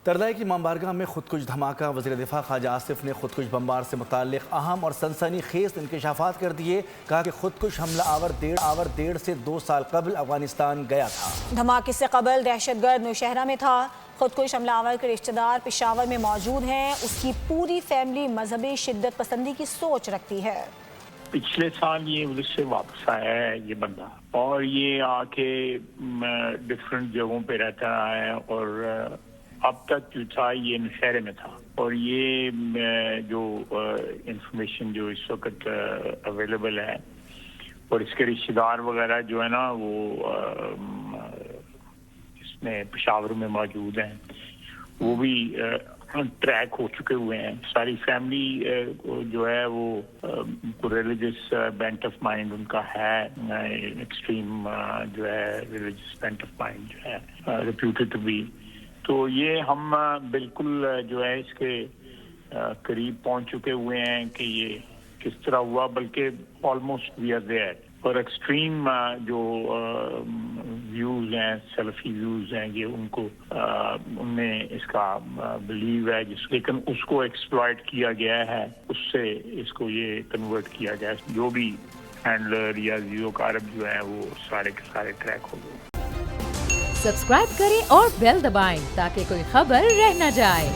تردائے کی امام بارگاہ میں خودکش دھماکہ، وزیر دفاع خواجہ آصف نے خودکش بمبار سے متعلق اہم اور سنسنی خیز انکشافات کر دیے۔ کہا کہ خودکش حملہ آور 1.5 سے 2 سال قبل افغانستان گیا تھا۔ دھماکے سے قبل دہشت گرد نوشہرہ میں تھا۔ خودکش حملہ آور کے رشتہ دار پشاور میں موجود ہیں۔ اس کی پوری فیملی مذہبی شدت پسندی کی سوچ رکھتی ہے۔ پچھلے سال یہ ادھر سے واپس آیا ہے یہ بندہ، اور یہ آ کے ڈفرینٹ جگہوں پہ رہتا رہا ہے، اور اب تک جو تھا یہ نوشہرے میں تھا، اور یہ جو انفارمیشن جو اس وقت اویلیبل ہے، اور اس کے رشتہ دار وغیرہ جو ہے نا وہ اس میں پشاور میں موجود ہیں، وہ بھی ٹریک ہو چکے ہوئے ہیں۔ ساری فیملی جو ہے وہ religious Bennet of mind in کا ہے، ایکسٹریم جو ہے ریلیجس بینٹ آف مائنڈ جو ہے ریپیوٹیڈ ٹو بی۔ تو یہ ہم بالکل جو ہے اس کے قریب پہنچ چکے ہوئے ہیں کہ یہ کس طرح ہوا، بلکہ آلموسٹ وی آر دیئر۔ اور ایکسٹریم جو ویوز ہیں، سلفی ویوز ہیں، یہ ان کو ان میں اس کا بلیو ہے، لیکن اس کو ایکسپلائٹ کیا گیا ہے، اس سے اس کو یہ کنورٹ کیا گیا ہے۔ جو بھی ہینڈلر یا زیرو کارب جو ہے وہ سارے کے سارے ٹریک ہو گئے۔ سبسکرائب کریں اور بیل دبائیں تاکہ کوئی خبر رہ نہ جائے۔